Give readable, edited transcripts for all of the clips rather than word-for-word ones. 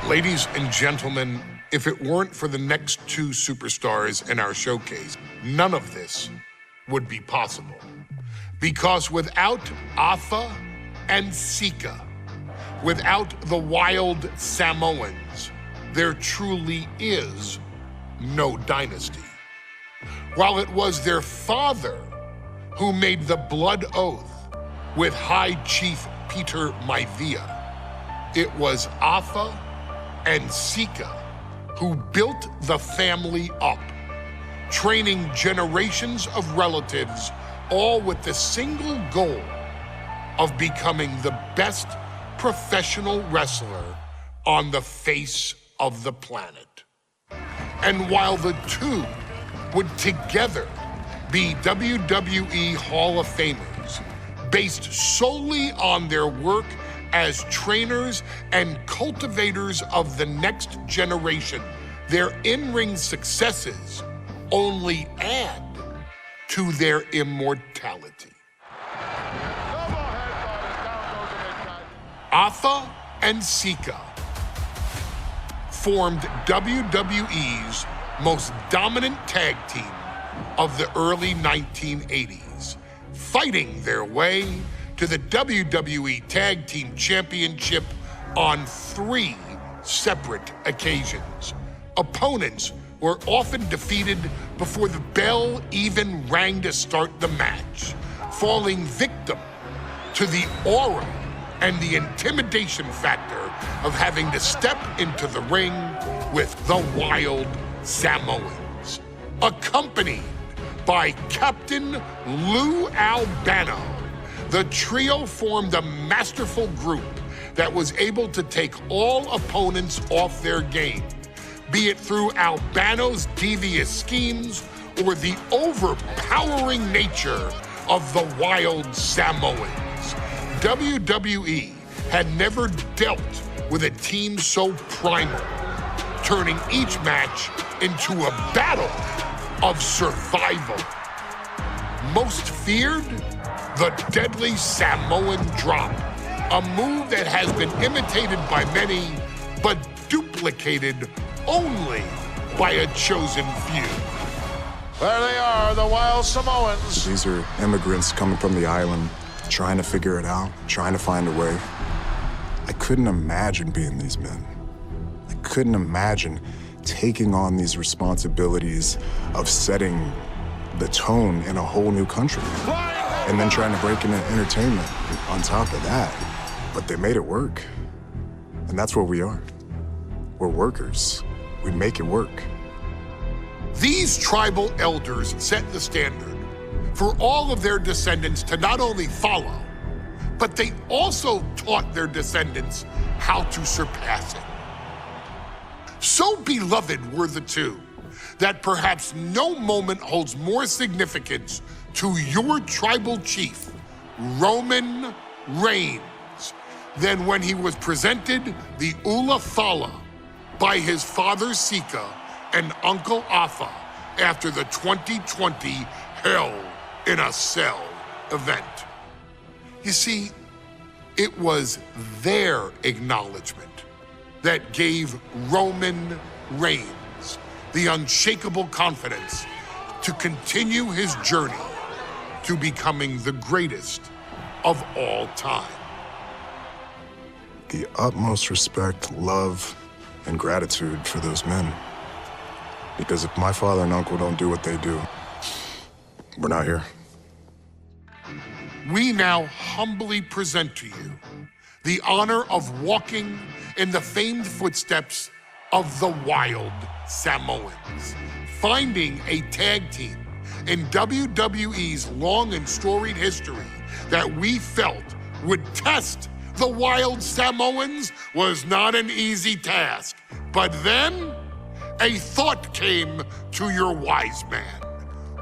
Ladies and gentlemen, if it weren't for the next two superstars in our showcase, none of this would be possible. Because without Afa and Sika, without the wild Samoans, there truly is no dynasty. While it was their father who made the blood oath with High Chief Peter Maivia, it was Afa and Sika who built the family up, training generations of relatives, all with the single goal of becoming the best professional wrestler on the face of the planet. And while the two would together be WWE Hall of Famers, based solely on their work as trainers and cultivators of the next generation, their in-ring successes only add to their immortality. Afa and Sika formed WWE's most dominant tag team of the early 1980s, fighting their way to the WWE Tag Team Championship on 3 separate occasions. Opponents were often defeated before the bell even rang to start the match, falling victim to the aura and the intimidation factor of having to step into the ring with the wild Samoans, accompanied by Captain Lou Albano. The trio formed a masterful group that was able to take all opponents off their game, be it through Albano's devious schemes or the overpowering nature of the wild Samoans. WWE had never dealt with a team so primal, turning each match into a battle of survival. Most feared, the deadly Samoan drop, a move that has been imitated by many, but duplicated only by a chosen few. There they are, the wild Samoans. These are immigrants coming from the island, trying to figure it out, trying to find a way. I couldn't imagine being these men. I couldn't imagine taking on these responsibilities of setting the tone in a whole new country. And then trying to break into entertainment on top of that. But they made it work. And that's what we are. We're workers. We make it work. These tribal elders set the standard for all of their descendants to not only follow, but they also taught their descendants how to surpass it. So beloved were the two that perhaps no moment holds more significance to your tribal chief, Roman Reigns, than when he was presented the Ula Fala by his father Sika and Uncle Afa after the 2020 Hell in a Cell event. You see, it was their acknowledgement that gave Roman Reigns the unshakable confidence to continue his journey to becoming the greatest of all time. The utmost respect, love, and gratitude for those men. Because if my father and uncle don't do what they do, we're not here. We now humbly present to you the honor of walking in the famed footsteps of the wild Samoans, finding a tag team in WWE's long and storied history that we felt would test the wild Samoans was not an easy task. But then, a thought came to your wise man.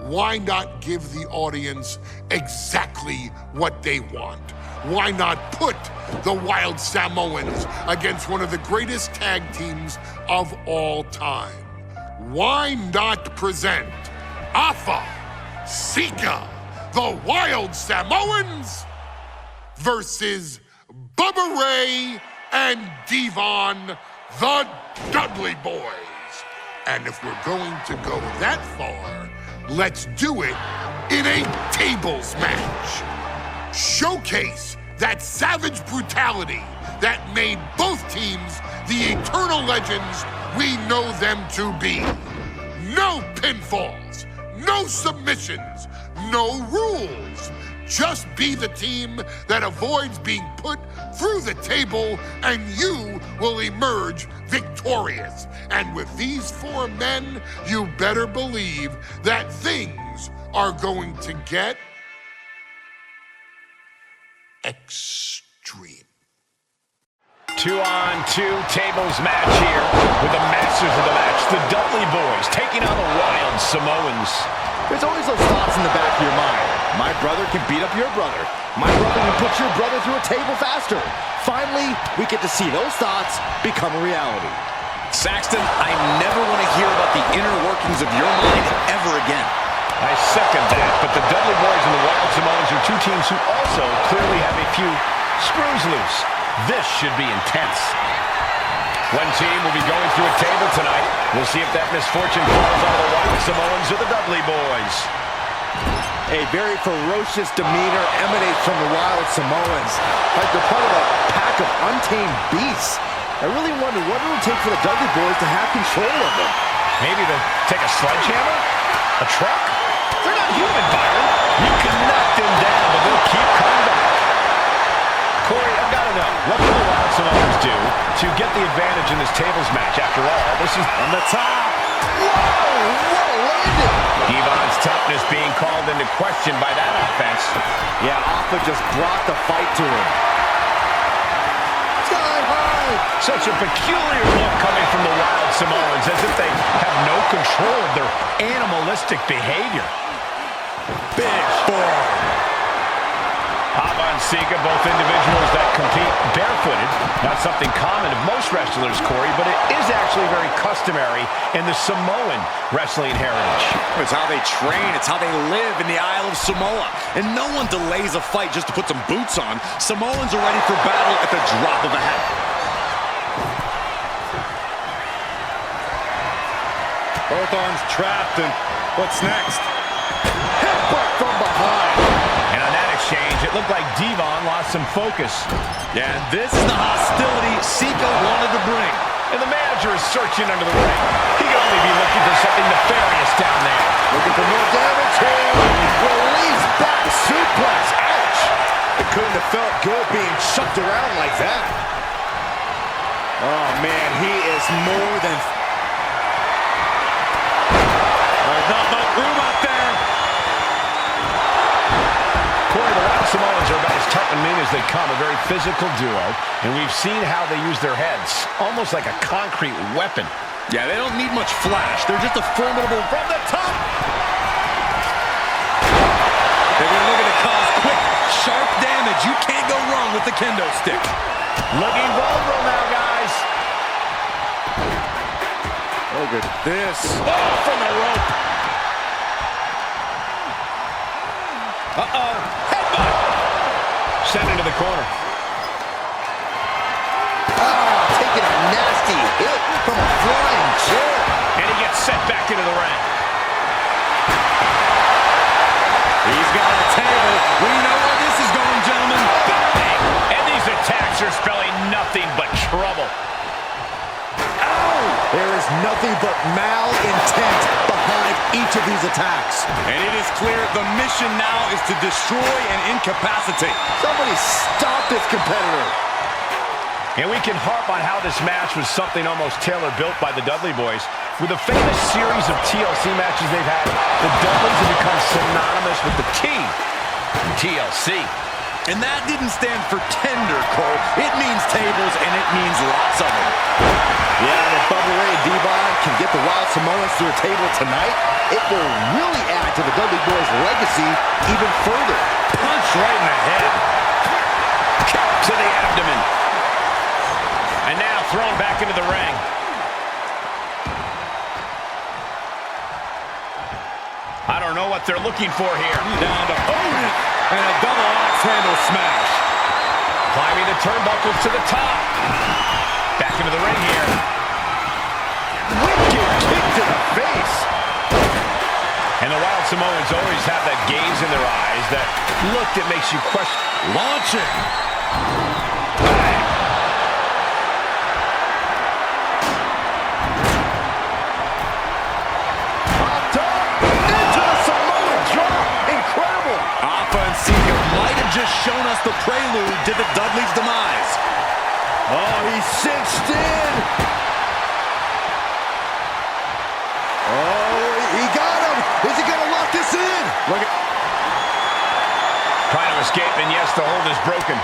Why not give the audience exactly what they want? Why not put the wild Samoans against one of the greatest tag teams of all time? Why not present Afa, Sika, the wild Samoans versus Bubba Ray and Devon, the Dudley Boyz. And if we're going to go that far, let's do it in a tables match. Showcase that savage brutality that made both teams the eternal legends we know them to be. No pinfalls, no submissions, no rules. Just be the team that avoids being put through the table, and you will emerge victorious. And with these 4 men, you better believe that things are going to get extreme. 2-on-2 tables match here with the masters of the match, the Dudley Boyz, taking on the Wild Samoans. There's always those thoughts in the back of your mind. My brother can beat up your brother. My brother can put your brother through a table faster. Finally, we get to see those thoughts become a reality. Saxton, I never want to hear about the inner workings of your mind ever again. I second that, but the Dudley Boyz and the Wild Samoans are 2 teams who also clearly have a few screws loose. This should be intense. One team will be going through a table tonight. We'll see if that misfortune falls on the Wild Samoans or the Dudley Boyz. A very ferocious demeanor emanates from the Wild Samoans, like they're part of a pack of untamed beasts. I really wonder what it would take for the Dudley Boyz to have control of them. Maybe to take a sledgehammer? A truck? They're not human, Byron. You can knock them down, but they'll keep coming back. Corey, I've got to know, what can the Wild Samoans do to get the advantage in this tables match? After all, this is On the top. Whoa, what a landing. Devon's toughness being called into question by that offense. Yeah, Alpha just brought the fight to him. Sky high. Such a peculiar look coming from the Wild Samoans, as if they have no control of their animalistic behavior. Big forearm. Hava and Sika, both individuals that compete barefooted. Not something common of most wrestlers, Corey, but it is actually very customary in the Samoan wrestling heritage. It's how they train. It's how they live in the Isle of Samoa. And no one delays a fight just to put some boots on. Samoans are ready for battle at the drop of a hat. Both arms trapped, and what's next? Headbutt from behind. And on that exchange, it looked like Devon lost some focus. Yeah, and this is the hostility Sika wanted to bring. And the manager is searching under the ring. He could only be looking for something nefarious down there. Looking for more damage here. Release back suplex. Ouch. It couldn't have felt good being shucked around like that. Oh, man, he is more than... There's not much room out there. Corey, the Wild Samoans are about as tough and mean as they come, a very physical duo, and we've seen how they use their heads, almost like a concrete weapon. Yeah, they don't need much flash. They're just a formidable From the top. They're looking to cause quick, sharp damage. You can't go wrong with the kendo stick. Looking vulnerable now, guys. Look at this. Oh, from the rope. Uh-oh. Headbutt. Sent into the corner. Taking a nasty hit from a flying chair. And he gets sent back into the ring. He's got a table. We know where this is going, gentlemen. Bang! And these attacks are spelling nothing but trouble. There is nothing but malintent behind each of these attacks. And it is clear the mission now is to destroy and incapacitate. Somebody stop this competitor. And we can harp on how this match was something almost tailor-built by the Dudley Boyz. With the famous series of TLC matches they've had, the Dudleys have become synonymous with the T, TLC. And that didn't stand for tender, Cole. It means tables, and it means lots of them. Yeah, and if Bubba Ray and Devon can get the Wild Samoans to a table tonight, it will really add to the Dudley Boyz' legacy even further. Punch right in the head. Kick to the abdomen. And now thrown back into the ring. I don't know what they're looking for here. Down to Odin, and a double axe handle smash. Climbing the turnbuckles to the top. Back into the ring here. Samoans always have that gaze in their eyes, that look that makes you question. Launching. Might have just shown us the prelude to the Dudley's demise. Oh, he's cinched in. Oh, he got him. Is he going to lock this in? Look at... Trying to escape, and yes, the hold is broken.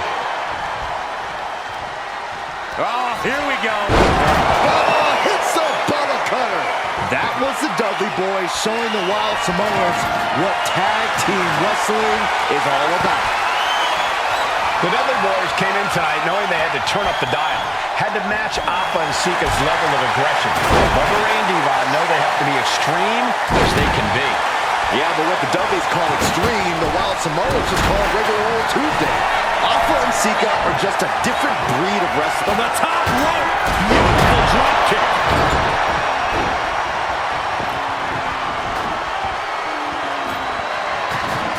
Oh, here we go. Oh, hits the bottle cutter. That was the Dudley Boyz showing the Wild Samoans what tag team wrestling is all about. The Dudley Boyz came in tonight knowing they had to turn up the dial, had to match Alpha and Sika's level of aggression. Bubba Ray and Devon know they have to be extreme as they can be. Yeah, but what the Dudleys call extreme, the Wild Samoans just call it regular old Tuesday. Alpha and Sika are just a different breed of wrestler. On the top rope, beautiful drop kick.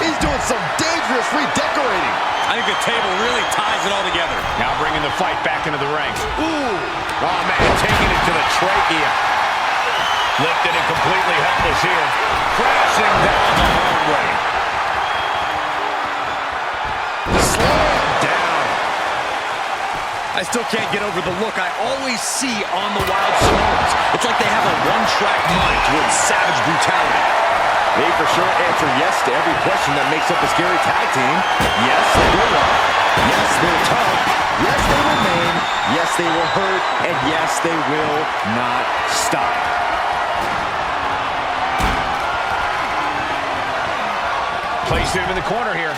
He's doing some dangerous redecorating. I think the table really ties it all together. Now bringing the fight back into the ring. Ooh! Oh, man, taking it to the trachea. Lifted and completely helpless here. Crashing down the hard way. Slow down. I still can't get over the look I always see on the Wild Samoans. It's like they have a one-track mind towards savage brutality. They for sure answer yes to every question that makes up a scary tag team. Yes, they will rough. Yes, they're tough. Yes, they will maim. Yes, they will hurt. And yes, they will not stop. Placing him in the corner here.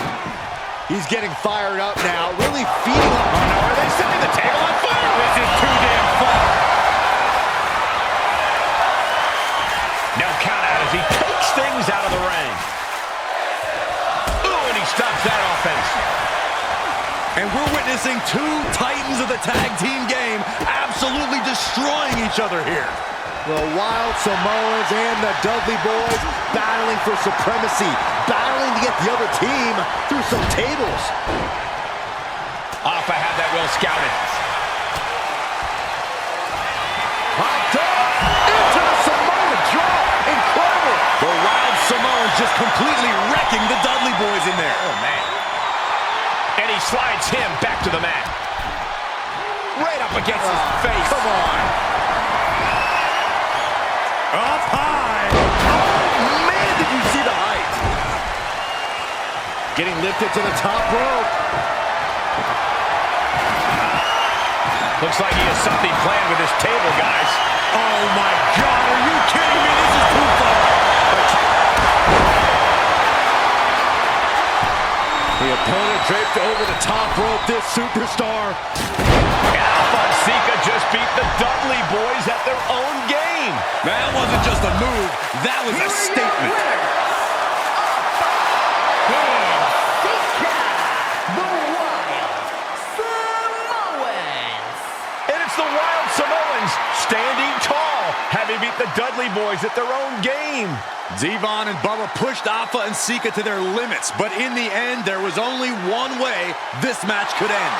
He's getting fired up now, really feeding up. Oh, no, are they setting the table on fire? This is too damn far. No count out as he takes things out of the ring. Ooh, and he stops that offense. And we're witnessing two titans of the tag team game absolutely destroying each other here. The Wild Samoans and the Dudley Boyz battling for supremacy, battling to get the other team through some tables. Alpha had that well scouted. Popped up into the Samoan drop. Incredible. The Wild Samoans just completely wrecking the Dudley Boyz in there. Oh, man. And he slides him back to the mat. Right up against his face. Come on. Up high. Oh, man, did you see the height? Getting lifted to the top rope. Looks like he has something planned with his table, guys. Oh, my God. Are you kidding me? This is too far. The opponent draped over the top rope, this superstar. Alpha and Sika just beat the Dudley Boyz at their own game. That wasn't just a move. That was a statement. And it's the Wild Samoans standing tall, having beat the Dudley Boyz at their own game. Devon and Bubba pushed Alpha and Sika to their limits, but in the end, there was only one way this match could end.